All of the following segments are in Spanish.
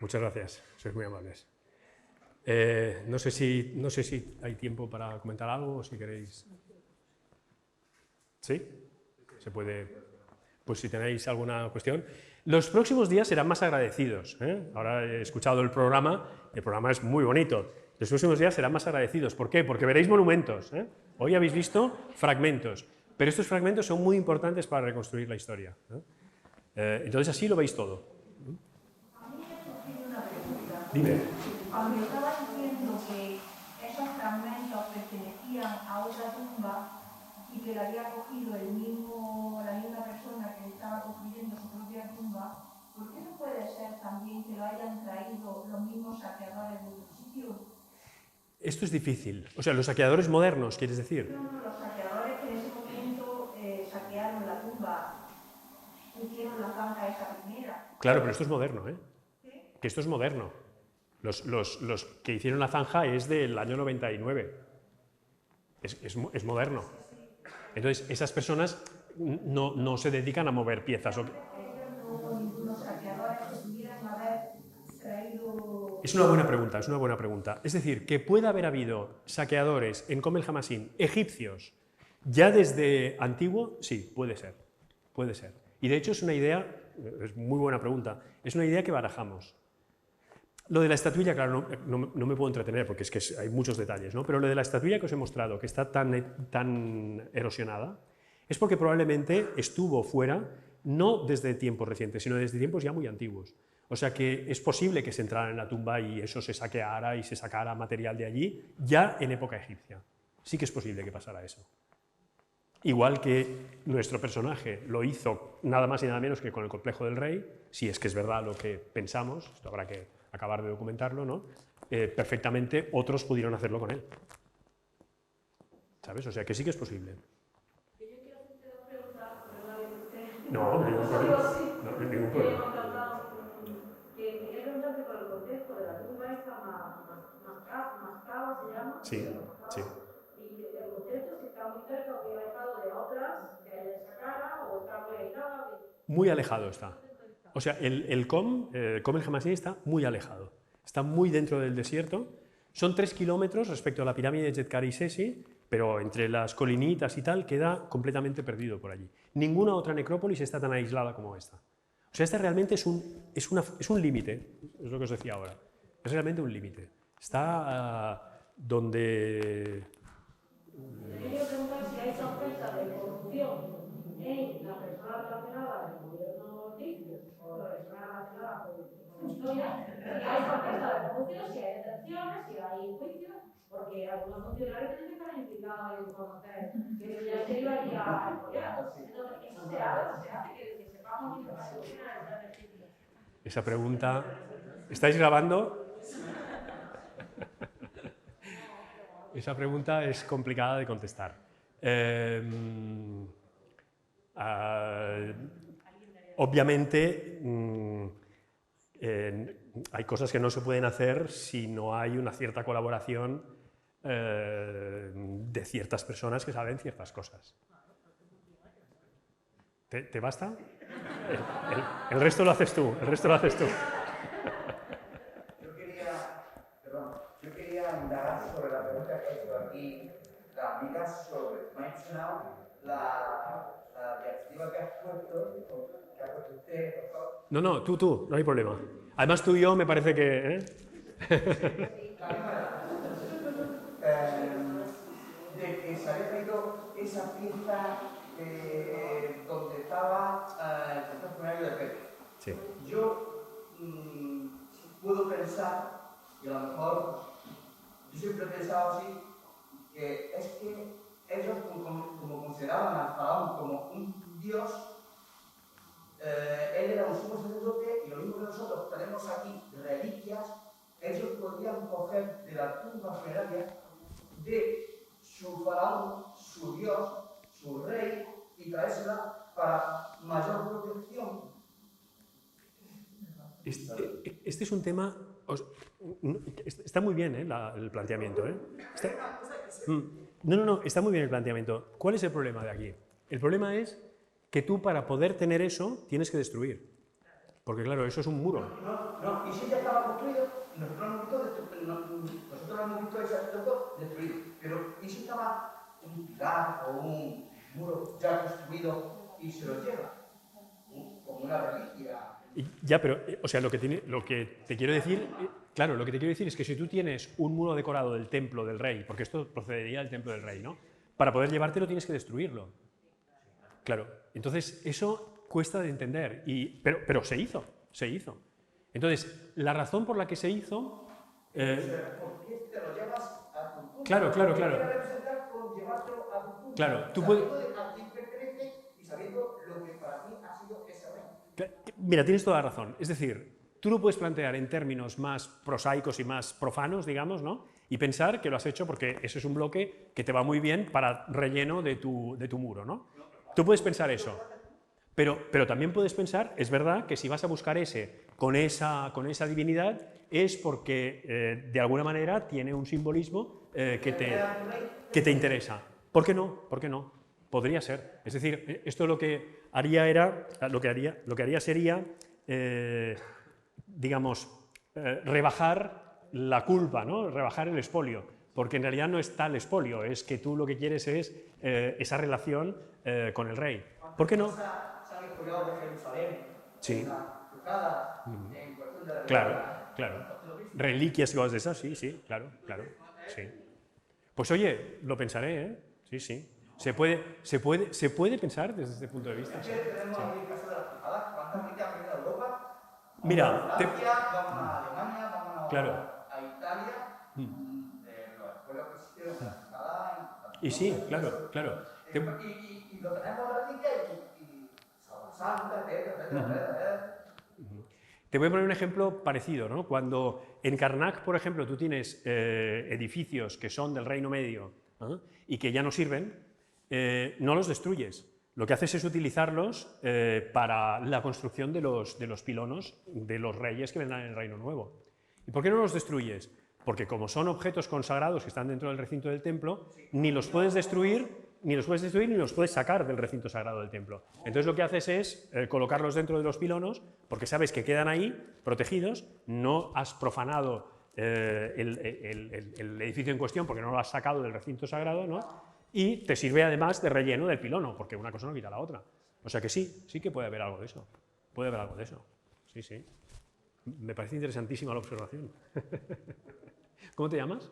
Muchas gracias, sois muy amables. No sé si hay tiempo para comentar algo o si queréis... ¿Sí? ¿Se puede? Pues si tenéis alguna cuestión. Los próximos días serán más agradecidos. Ahora he escuchado el programa es muy bonito. Los próximos días serán más agradecidos. ¿Por qué? Porque veréis monumentos. Hoy habéis visto fragmentos, pero estos fragmentos son muy importantes para reconstruir la historia. Entonces así lo veis todo. A mí me surgió una pregunta. Dime. Cuando estaba diciendo que esos fragmentos pertenecían a otra tumba y que la había cogido la misma persona que estaba construyendo su propia tumba, ¿por qué no puede ser también que lo hayan traído los mismos saqueadores de otro sitio? Esto es difícil. O sea, los saqueadores modernos, ¿quieres decir? No, los saqueadores que en ese momento saquearon la tumba, hicieron la zanja esa primera. Claro, pero esto es moderno, ¿eh? ¿Sí? Que esto es moderno. Los que hicieron la zanja es del año 99. Es moderno. Entonces, esas personas no se dedican a mover piezas. Es una buena pregunta, es una buena pregunta. Es decir, que pueda haber habido saqueadores en Kom el Hamashin egipcios ya desde antiguo, sí, puede ser. Puede ser. Y de hecho es una idea, es muy buena pregunta, es una idea que barajamos. Lo de la estatuilla, claro, no me puedo entretener porque es que hay muchos detalles, ¿no? Pero lo de la estatuilla que os he mostrado, que está tan erosionada, es porque probablemente estuvo fuera, no desde tiempos recientes, sino desde tiempos ya muy antiguos. O sea que es posible que se entrara en la tumba y eso se saqueara y se sacara material de allí, ya en época egipcia. Sí que es posible que pasara eso. Igual que nuestro personaje lo hizo nada más y nada menos que con el complejo del rey, si es que es verdad lo que pensamos, esto habrá que acabar de documentarlo, ¿no? Perfectamente otros pudieron hacerlo con él. ¿Sabes? O sea que sí que es posible. Yo quiero hacerte dos preguntas, pero No, ningún problema. No, ningún problema. Quería preguntarte por el contexto de la tumba esta Mascaba, ¿se llama? Sí, sí. Y el contexto, si está muy cerca o muy alejado de otras, de esa cara, o está muy aislada. Muy alejado está. O sea, el Kom el Hamashin está muy alejado. Está muy dentro del desierto. Son 3 kilómetros respecto a la pirámide de Djedkar Sesi, pero entre las colinitas y tal queda completamente perdido por allí. Ninguna otra necrópolis está tan aislada como esta. O sea, esta realmente es un límite, es lo que os decía ahora. Es realmente un límite. Está donde... Quería preguntar si hay sospecha de corrupción en la persona relacionada del gobierno egipcio o la persona relacionada con la historia, si hay sospecha de corrupción, si hay detenciones, si hay juicios, porque algunos funcionarios tienen que estar implicados en conocer que ya se iba a ir a apoyar. Entonces, eso se hace que sepamos que se funciona en el egipcio. Esa pregunta... ¿Estáis grabando? Esa pregunta es complicada de contestar. Obviamente, hay cosas que no se pueden hacer si no hay una cierta colaboración de ciertas personas que saben ciertas cosas. ¿Te basta? El resto lo haces tú, el resto lo haces tú. Yo quería indagar sobre la pregunta que he hecho aquí, la aplicas sobre, me ha mencionado la diapositiva que has puesto usted, por favor. No, tú, no hay problema. Además tú y yo me parece que... De que se había traído esa pieza donde estaba el tercer funerario de Pepe. Sí. Yo puedo pensar, y a lo mejor yo siempre he pensado así, que es que ellos como consideraban al faraón como un dios, él era un sumo sacerdote y lo mismo que nosotros tenemos aquí reliquias, ellos podían coger de la tumba funeraria de su faraón, su dios, su rey y traérsela para mayor protección. Este es un tema... Está muy bien el planteamiento. No, está muy bien el planteamiento. ¿Cuál es el problema de aquí? El problema es que tú para poder tener eso tienes que destruir. Porque claro, eso es un muro. No, y si ya estaba construido, nosotros lo hemos visto exacto destruido. Pero ¿y si estaba un pilar o un muro ya construido y se lo lleva? Como una reliquia. Ya, pero, o sea, lo que te quiero decir, claro, lo que te quiero decir es que si tú tienes un muro decorado del templo del rey, porque esto procedería del templo del rey, ¿no? Para poder llevártelo tienes que destruirlo. Claro, entonces eso cuesta de entender, pero se hizo. Entonces, la razón por la que se hizo... ¿Por qué te lo llevas a tu punto? Claro. Claro, tú puedes... Y sabiendo lo que para mí ha sido ese rey. Mira, tienes toda la razón. Es decir, tú lo puedes plantear en términos más prosaicos y más profanos, digamos, ¿no? Y pensar que lo has hecho porque ese es un bloque que te va muy bien para relleno de tu muro, ¿no? Tú puedes pensar eso. Pero también puedes pensar, es verdad, que si vas a buscar ese con esa divinidad es porque de alguna manera tiene un simbolismo que te interesa. ¿Por qué no? ¿Por qué no? Podría ser. Es decir, esto lo que haría sería, digamos, rebajar la culpa, ¿no? Rebajar el expolio, porque en realidad no es tal expolio, es que tú lo que quieres es esa relación con el rey. ¿Por qué no? De Jerusalén, sí. En cuestión de la claro. Reliquias y cosas de esas, sí, claro, sí. Pues oye, lo pensaré, ¿eh? Sí. Se puede pensar desde este punto de vista. Sí. Tenemos ahí el caso de las cruzadas. ¿Cuántas gente han venido a Europa? Mira, vamos a Alemania, vamos a Italia, los pueblos que existieron en la cruzada. Y sí, claro. Y lo tenemos en la reliquia y Santa, etcétera. Te voy a poner un ejemplo parecido, ¿no? Cuando en Karnak, por ejemplo, tú tienes edificios que son del Reino Medio y que ya no sirven, no los destruyes. Lo que haces es utilizarlos para la construcción de los pilonos de los reyes que vendrán en el Reino Nuevo. ¿Y por qué no los destruyes? Porque como son objetos consagrados que están dentro del recinto del templo, ni los puedes destruir ni los puedes sacar del recinto sagrado del templo. Entonces lo que haces es colocarlos dentro de los pilonos, porque sabes que quedan ahí, protegidos, no has profanado el edificio en cuestión porque no lo has sacado del recinto sagrado, ¿no? Y te sirve además de relleno del pilono, porque una cosa no quita la otra. O sea que sí que puede haber algo de eso. Sí. Me parece interesantísima la observación. ¿Cómo te llamas?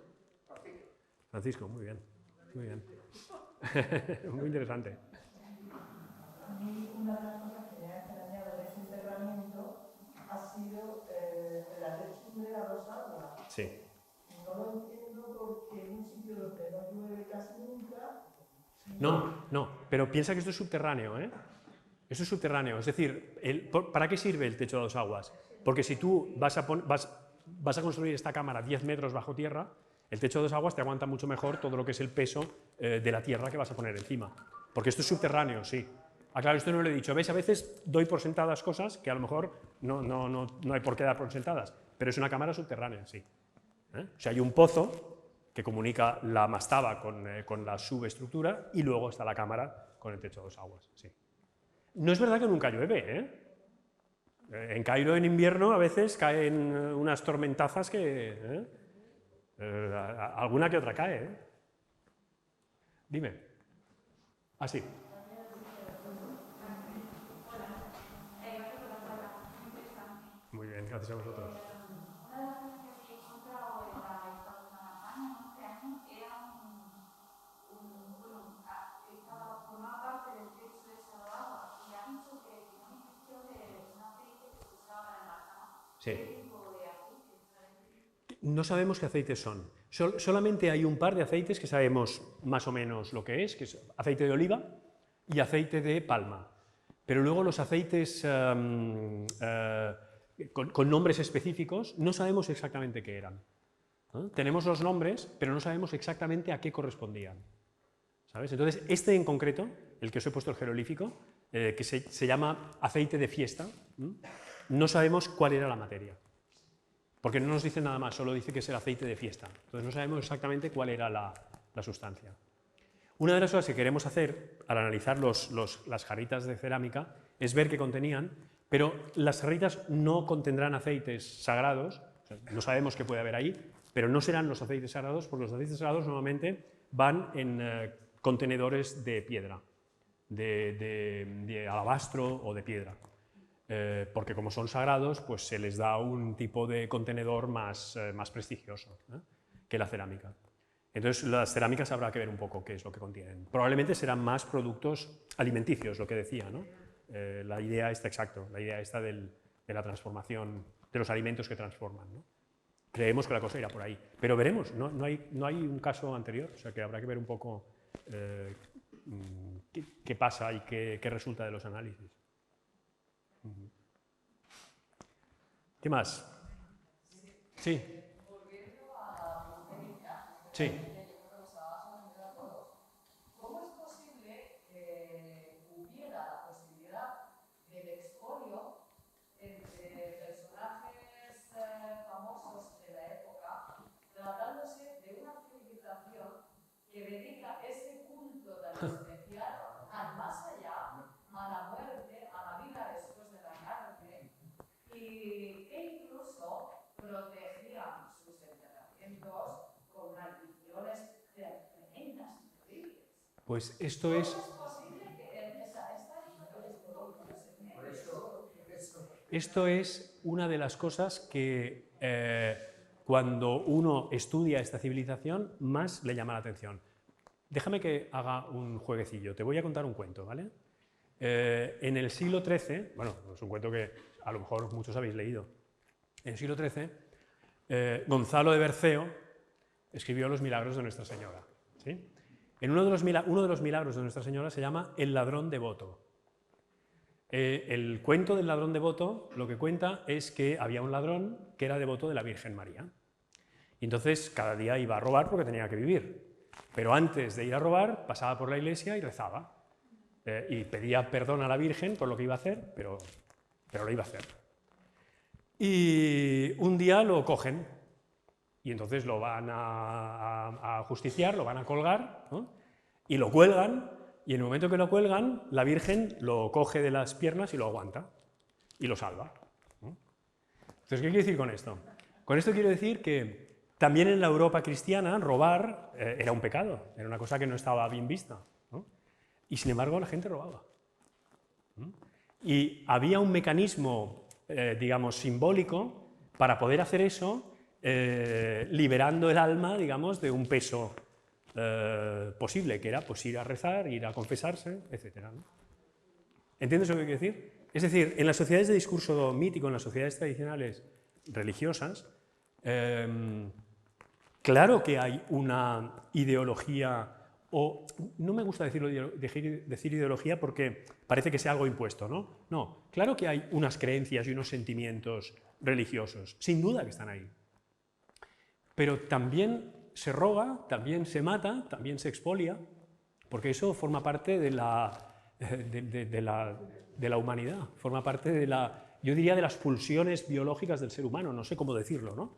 Francisco, muy bien. Muy interesante. A mí una de las cosas que me ha extrañado de ese enterramiento ha sido la textura de los aguas. Sí. No lo entiendo porque en un sitio donde no llueve casi nunca... No, pero piensa que esto es subterráneo, ¿eh? Esto es subterráneo, es decir, ¿para qué sirve el techo de dos aguas? Porque si tú vas a construir esta cámara 10 metros bajo tierra, el techo de dos aguas te aguanta mucho mejor todo lo que es el peso de la tierra que vas a poner encima. Porque esto es subterráneo, sí. Ah, claro, esto no lo he dicho. ¿Ves? A veces doy por sentadas cosas que a lo mejor no hay por qué dar por sentadas, pero es una cámara subterránea, sí. O sea, hay un pozo que comunica la mastaba con la subestructura y luego está la cámara con el techo de dos aguas, sí. No es verdad que nunca llueve, ¿eh? En Cairo en invierno a veces caen unas tormentazas que... alguna que otra cae, ¿eh? Dime. Ah, sí. Muy bien, gracias a vosotros. Una de las cosas que he encontrado en la Hispano-Americana en este año era estaba formaba parte del techo de esa agua y ha dicho que tenía una infección de un aceite que se usaba en la cama. Sí. ¿Qué tipo de aceite? No sabemos qué aceites son. Solamente hay un par de aceites que sabemos más o menos lo que es aceite de oliva y aceite de palma. Pero luego los aceites con nombres específicos no sabemos exactamente qué eran. Tenemos los nombres, pero no sabemos exactamente a qué correspondían. ¿Sabes? Entonces, este en concreto, el que os he puesto el jeroglífico, que se llama aceite de fiesta, no sabemos cuál era la materia. Porque no nos dice nada más, solo dice que es el aceite de fiesta. Entonces no sabemos exactamente cuál era la sustancia. Una de las cosas que queremos hacer al analizar las jarritas de cerámica es ver qué contenían, Pero las serrallitas no contendrán aceites sagrados, o sea, no sabemos qué puede haber ahí, pero no serán los aceites sagrados, porque los aceites sagrados normalmente van en contenedores de piedra, de alabastro o de piedra. Porque como son sagrados, pues se les da un tipo de contenedor más prestigioso, que la cerámica. Entonces, las cerámicas habrá que ver un poco qué es lo que contienen. Probablemente serán más productos alimenticios, lo que decía, ¿no? La idea está exacto, la idea está de la transformación, de los alimentos que transforman, ¿no? Creemos que la cosa irá por ahí, pero veremos, no hay un caso anterior, o sea que habrá que ver un poco qué pasa y qué resulta de los análisis. ¿Qué más? Sí. Sí. ¿Cómo es posible que hubiera la posibilidad del expolio entre personajes famosos de la época, tratándose de una civilización que dedica ese culto tan especial al más allá, a la muerte, a la vida después de la muerte, y que incluso protegían sus enterramientos con maldiciones tremendas y terribles? Pues esto es... Esto es una de las cosas que cuando uno estudia esta civilización más le llama la atención. Déjame que haga un jueguecillo, te voy a contar un cuento, ¿vale? En el siglo XIII, bueno, es un cuento que a lo mejor muchos habéis leído, en el siglo XIII, Gonzalo de Berceo escribió Los milagros de Nuestra Señora, ¿sí? En uno de los milagros de Nuestra Señora se llama El ladrón devoto. El cuento del ladrón devoto lo que cuenta es que había un ladrón que era devoto de la Virgen María. Y entonces cada día iba a robar porque tenía que vivir. Pero antes de ir a robar pasaba por la iglesia y rezaba. Y pedía perdón a la Virgen por lo que iba a hacer, pero lo iba a hacer. Y un día lo cogen y entonces lo van a justiciar, lo van a colgar, ¿no? Y lo cuelgan. Y en el momento que lo cuelgan, la Virgen lo coge de las piernas y lo aguanta y lo salva. Entonces, ¿qué quiero decir con esto? Con esto quiero decir que también en la Europa cristiana robar era un pecado, era una cosa que no estaba bien vista, ¿no? Y sin embargo la gente robaba. Y había un mecanismo, digamos, simbólico para poder hacer eso, liberando el alma, digamos, de un peso posible, que era pues ir a rezar, ir a confesarse, etc., ¿no? ¿Entiendes lo que quiero decir? Es decir, en las sociedades de discurso mítico, en las sociedades tradicionales religiosas, claro que hay una ideología, o no me gusta decir ideología porque parece que sea algo impuesto, ¿no? No, claro que hay unas creencias y unos sentimientos religiosos, sin duda que están ahí. Pero también se roba, también se mata, también se expolia, porque eso forma parte de la humanidad, forma parte de yo diría, de las pulsiones biológicas del ser humano, no sé cómo decirlo, ¿no?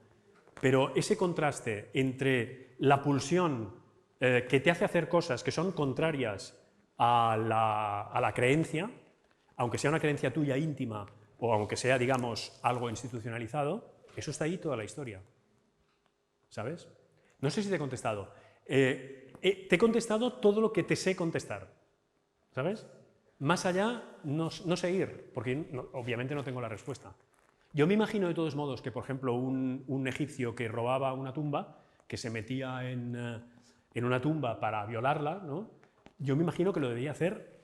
Pero ese contraste entre la pulsión que te hace hacer cosas que son contrarias a la creencia, aunque sea una creencia tuya íntima o aunque sea, digamos, algo institucionalizado, eso está ahí toda la historia, ¿sabes? No sé si te he contestado. Te he contestado todo lo que te sé contestar, ¿sabes? Más allá no sé ir, porque obviamente no tengo la respuesta. Yo me imagino de todos modos que, por ejemplo, un egipcio que robaba una tumba, que se metía en una tumba para violarla, ¿no? Yo me imagino que lo debía hacer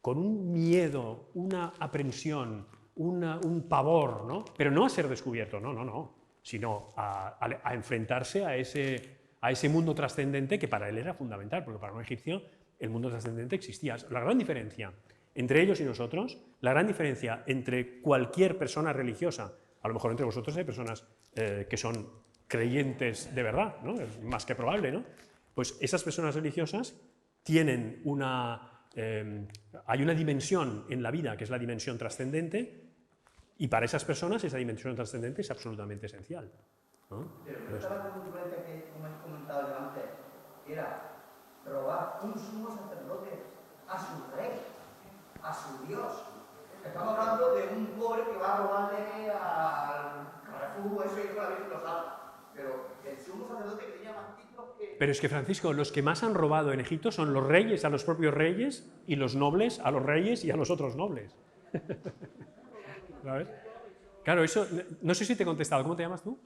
con un miedo, una aprensión, un pavor, ¿no? Pero no a ser descubierto, no, sino a enfrentarse a ese mundo trascendente que para él era fundamental, porque para un egipcio el mundo trascendente existía. La gran diferencia entre ellos y nosotros, la gran diferencia entre cualquier persona religiosa, a lo mejor entre vosotros hay personas que son creyentes de verdad, ¿no? Es más que probable, ¿no? Pues esas personas religiosas tienen hay una dimensión en la vida que es la dimensión trascendente, y para esas personas esa dimensión trascendente es absolutamente esencial, ¿no? Pero esta la consecuencia que, como he comentado antes, era robar un sumo sacerdote a su rey, a su Dios. Estamos hablando de un pobre que va a robarle al Carrefour, eso y todo la Virgen lo sabe. Pero el sumo sacerdote que tenía más títulos que... Pero es que, Francisco, los que más han robado en Egipto son los reyes a los propios reyes y los nobles a los reyes y a los otros nobles. ¿Sabes? Claro, eso... No sé si te he contestado. ¿Cómo te llamas tú?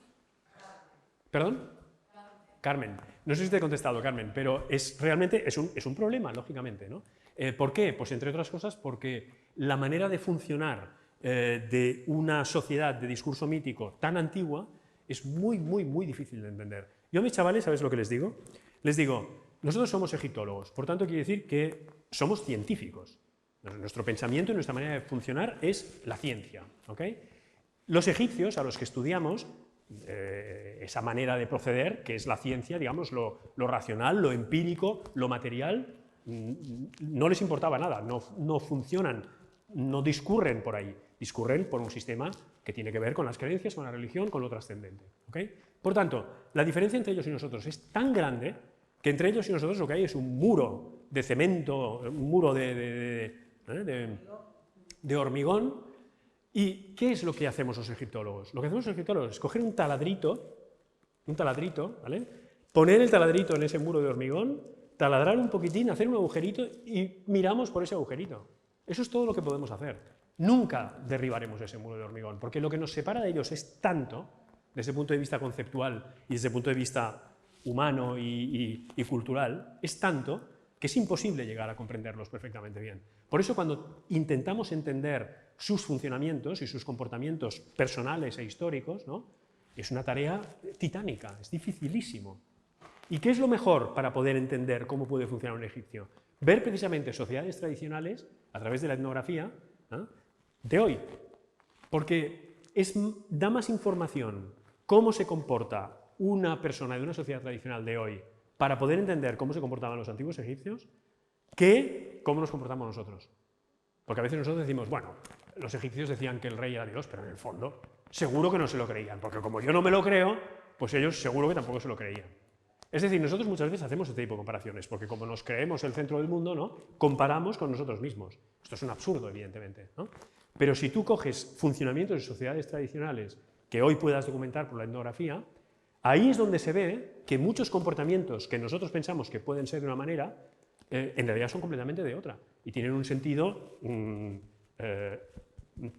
¿Perdón? Carmen. No sé si te he contestado, Carmen, pero realmente es un problema, lógicamente, ¿no? ¿Por qué? Pues entre otras cosas porque la manera de funcionar de una sociedad de discurso mítico tan antigua es muy difícil de entender. Yo a mis chavales, ¿sabes lo que les digo? Les digo, nosotros somos egiptólogos, por tanto quiere decir que somos científicos. Nuestro pensamiento y nuestra manera de funcionar es la ciencia, ¿ok? Los egipcios, a los que estudiamos, esa manera de proceder, que es la ciencia, digamos, lo racional, lo empírico, lo material, no les importaba nada, no funcionan, no discurren por ahí, discurren por un sistema que tiene que ver con las creencias, con la religión, con lo trascendente. ¿Okay? Por tanto, la diferencia entre ellos y nosotros es tan grande que entre ellos y nosotros lo que hay es un muro de cemento, un muro de hormigón. ¿Y qué es lo que hacemos los egiptólogos? Lo que hacemos los egiptólogos es coger un taladrito, ¿vale? Poner el taladrito en ese muro de hormigón, taladrar un poquitín, hacer un agujerito y miramos por ese agujerito. Eso es todo lo que podemos hacer. Nunca derribaremos ese muro de hormigón, porque lo que nos separa de ellos es tanto, desde el punto de vista conceptual y desde el punto de vista humano y cultural, es tanto que es imposible llegar a comprenderlos perfectamente bien. Por eso cuando intentamos entender sus funcionamientos y sus comportamientos personales e históricos, ¿no? Es una tarea titánica, es dificilísimo. ¿Y qué es lo mejor para poder entender cómo puede funcionar un egipcio? Ver precisamente sociedades tradicionales a través de la etnografía, ¿no? De hoy, porque da más información cómo se comporta una persona de una sociedad tradicional de hoy para poder entender cómo se comportaban los antiguos egipcios que cómo nos comportamos nosotros. Porque a veces nosotros decimos, bueno, los egipcios decían que el rey era Dios, pero en el fondo seguro que no se lo creían, porque como yo no me lo creo, pues ellos seguro que tampoco se lo creían. Es decir, nosotros muchas veces hacemos este tipo de comparaciones, porque como nos creemos el centro del mundo, ¿no? Comparamos con nosotros mismos. Esto es un absurdo, evidentemente, ¿no? Pero si tú coges funcionamientos de sociedades tradicionales que hoy puedas documentar por la etnografía, ahí es donde se ve que muchos comportamientos que nosotros pensamos que pueden ser de una manera, en realidad son completamente de otra, y tienen un sentido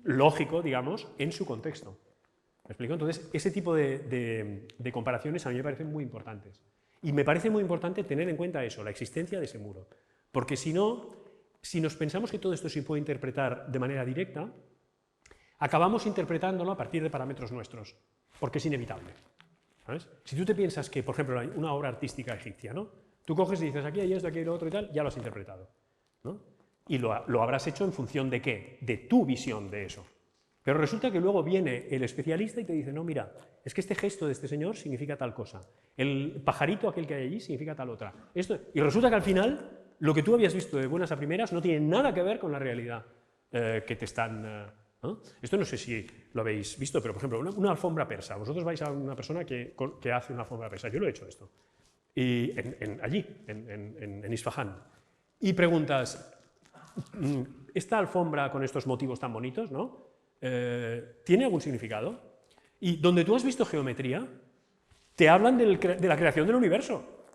lógico, digamos, en su contexto. ¿Me explico? Entonces, ese tipo de comparaciones a mí me parecen muy importantes. Y me parece muy importante tener en cuenta eso, la existencia de ese muro. Porque si no, si nos pensamos que todo esto se puede interpretar de manera directa, acabamos interpretándolo a partir de parámetros nuestros, porque es inevitable. ¿Sabes? Si tú te piensas que, por ejemplo, una obra artística egipcia, ¿no? Tú coges y dices, aquí hay esto, aquí hay lo otro y tal, ya lo has interpretado, ¿no? Y lo habrás hecho en función de ¿qué? De tu visión de eso. Pero resulta que luego viene el especialista y te dice, no, mira, es que este gesto de este señor significa tal cosa, el pajarito aquel que hay allí significa tal otra. Y resulta que al final, lo que tú habías visto de buenas a primeras no tiene nada que ver con la realidad que te están... ¿no? Esto no sé si lo habéis visto, pero por ejemplo, una alfombra persa. Vosotros vais a una persona que hace una alfombra persa. Yo lo he hecho esto. Y allí, en Isfahán. Y preguntas, ¿esta alfombra con estos motivos tan bonitos, ¿no? ¿Tiene algún significado? Y donde tú has visto geometría, te hablan de la creación del universo.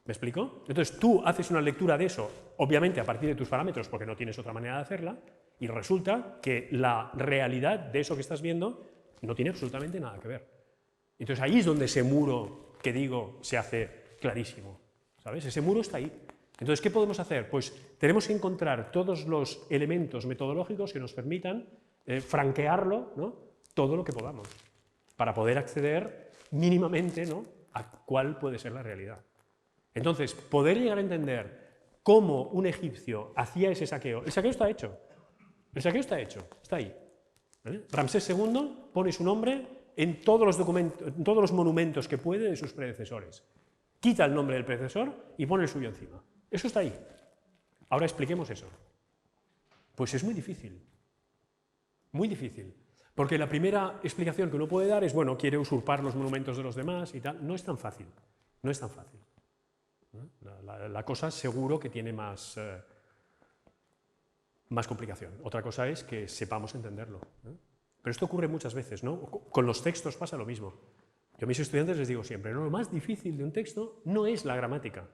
¿Me explico? Entonces tú haces una lectura de eso, obviamente a partir de tus parámetros, porque no tienes otra manera de hacerla, y resulta que la realidad de eso que estás viendo no tiene absolutamente nada que ver. Entonces ahí es donde ese muro que digo se hace clarísimo, ¿sabes? Ese muro está ahí. Entonces, ¿qué podemos hacer? Pues tenemos que encontrar todos los elementos metodológicos que nos permitan franquearlo, ¿no? Todo lo que podamos, para poder acceder mínimamente, ¿no? A cuál puede ser la realidad. Entonces, poder llegar a entender cómo un egipcio hacía ese saqueo. El saqueo está hecho. El saqueo está hecho, está ahí. ¿Vale? Ramsés II pone su nombre en todos los documentos, en todos los monumentos que puede de sus predecesores. Quita el nombre del predecesor y pone el suyo encima. Eso está ahí. Ahora expliquemos eso. Pues es muy difícil. Muy difícil. Porque la primera explicación que uno puede dar es, bueno, quiere usurpar los monumentos de los demás y tal. No es tan fácil. No es tan fácil. La cosa seguro que tiene más más complicación. Otra cosa es que sepamos entenderlo, ¿eh? Pero esto ocurre muchas veces, ¿no? Con los textos pasa lo mismo. Yo a mis estudiantes les digo siempre, ¿no? Lo más difícil de un texto no es la gramática,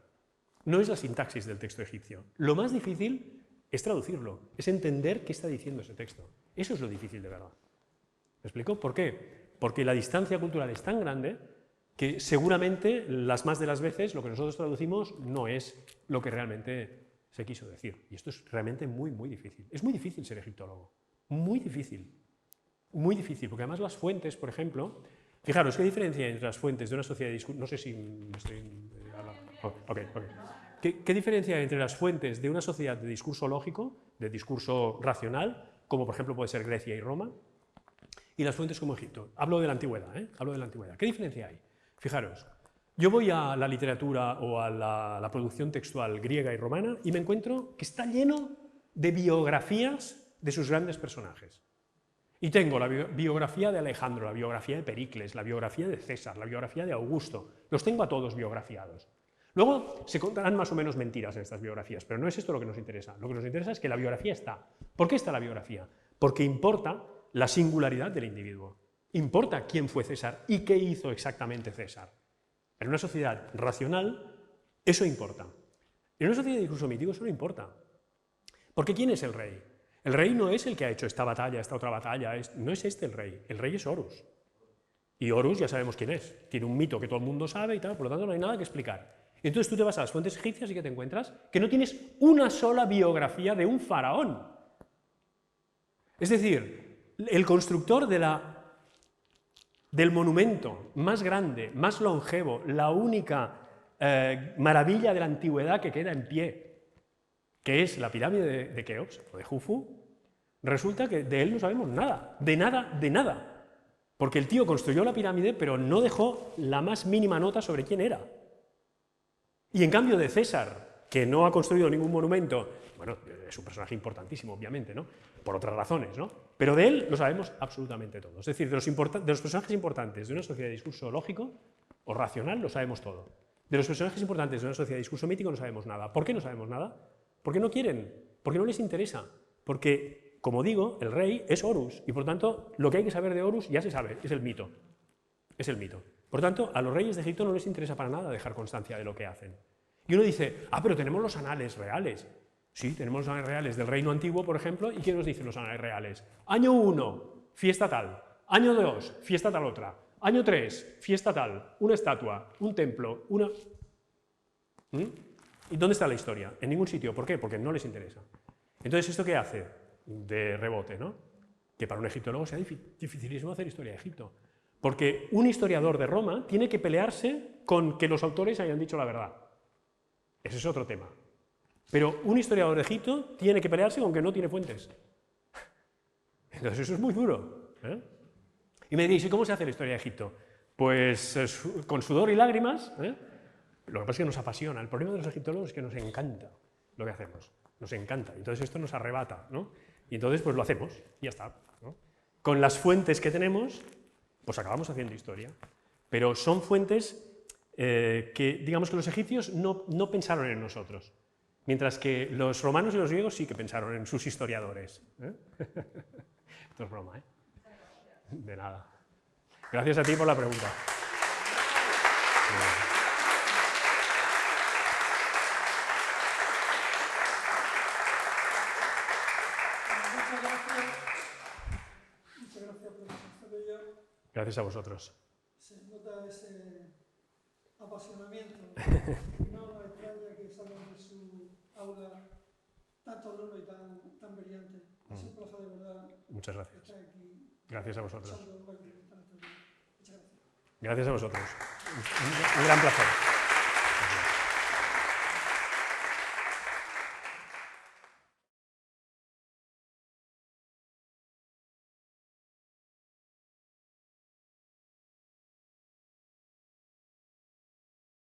no es la sintaxis del texto egipcio. Lo más difícil es traducirlo, es entender qué está diciendo ese texto. Eso es lo difícil de verdad. ¿Me explico? ¿Por qué? Porque la distancia cultural es tan grande que seguramente las más de las veces lo que nosotros traducimos no es lo que realmente se quiso decir. Y esto es realmente muy, muy difícil. Es muy difícil ser egiptólogo. Muy difícil. Muy difícil, porque además las fuentes, por ejemplo, fijaros, ¿qué diferencia hay entre las fuentes de una sociedad de discurso? No sé si me estoy hablando. Okay. ¿Qué diferencia hay entre las fuentes de una sociedad de discurso lógico, de discurso racional, como por ejemplo puede ser Grecia y Roma, y las fuentes como Egipto? Hablo de la antigüedad, ¿eh? Hablo de la antigüedad. ¿Qué diferencia hay? Fijaros, yo voy a la literatura o a la producción textual griega y romana y me encuentro que está lleno de biografías de sus grandes personajes. Y tengo la biografía de Alejandro, la biografía de Pericles, la biografía de César, la biografía de Augusto. Los tengo a todos biografiados. Luego se contarán más o menos mentiras en estas biografías, pero no es esto lo que nos interesa. Lo que nos interesa es que la biografía está. ¿Por qué está la biografía? Porque importa la singularidad del individuo. Importa quién fue César y qué hizo exactamente César. En una sociedad racional, eso importa. En una sociedad de discurso mítico, eso no importa. Porque ¿quién es el rey? El rey no es el que ha hecho esta batalla, esta otra batalla, no es este el rey es Horus. Y Horus ya sabemos quién es, tiene un mito que todo el mundo sabe y tal, por lo tanto no hay nada que explicar. Y entonces tú te vas a las fuentes egipcias y ¿qué te encuentras? Que no tienes una sola biografía de un faraón. Es decir, el constructor del monumento más grande, más longevo, la única maravilla de la antigüedad que queda en pie, que es la pirámide de Keops o de Jufu, resulta que de él no sabemos nada, de nada. Porque el tío construyó la pirámide, pero no dejó la más mínima nota sobre quién era. Y en cambio de César, que no ha construido ningún monumento, bueno, es un personaje importantísimo, obviamente, ¿no? Por otras razones, ¿no? Pero de él lo sabemos absolutamente todo. Es decir, de los personajes importantes de una sociedad de discurso lógico o racional lo sabemos todo. De los personajes importantes de una sociedad de discurso mítico no sabemos nada. ¿Por qué no sabemos nada? Porque no quieren, porque no les interesa, porque, como digo, el rey es Horus, y por tanto, lo que hay que saber de Horus ya se sabe, es el mito. Es el mito. Por tanto, a los reyes de Egipto no les interesa para nada dejar constancia de lo que hacen. Y uno dice, pero tenemos los anales reales. Sí, tenemos los anales reales del reino antiguo, por ejemplo, ¿y qué nos dicen los anales reales? Año 1, fiesta tal. Año 2, fiesta tal otra. Año 3, fiesta tal. Una estatua, un templo, una... ¿Y dónde está la historia? En ningún sitio. ¿Por qué? Porque no les interesa. Entonces, ¿esto qué hace? De rebote, ¿no? Que para un egiptólogo sea dificilísimo hacer historia de Egipto. Porque un historiador de Roma tiene que pelearse con que los autores hayan dicho la verdad. Ese es otro tema. Pero un historiador de Egipto tiene que pelearse con que no tiene fuentes. Entonces, eso es muy duro, ¿eh? Y me diréis, ¿y cómo se hace la historia de Egipto? Pues con sudor y lágrimas, ¿eh? Lo que pasa es que nos apasiona. El problema de los egiptólogos es que nos encanta lo que hacemos. Nos encanta. Entonces esto nos arrebata, ¿no? Y entonces pues lo hacemos y ya está, ¿no? Con las fuentes que tenemos, pues acabamos haciendo historia. Pero son fuentes que, digamos que los egipcios no pensaron en nosotros. Mientras que los romanos y los griegos sí que pensaron en sus historiadores, ¿eh? Esto es broma, ¿eh? De nada. Gracias a ti por la pregunta. Gracias a vosotros. Se nota ese apasionamiento. No me extraña que salgan de su aula tanto alumno y tan brillante. Es un placer de verdad. Muchas gracias. Estar aquí. Gracias a vosotros. Muchas gracias. Gracias a vosotros. Un gran placer.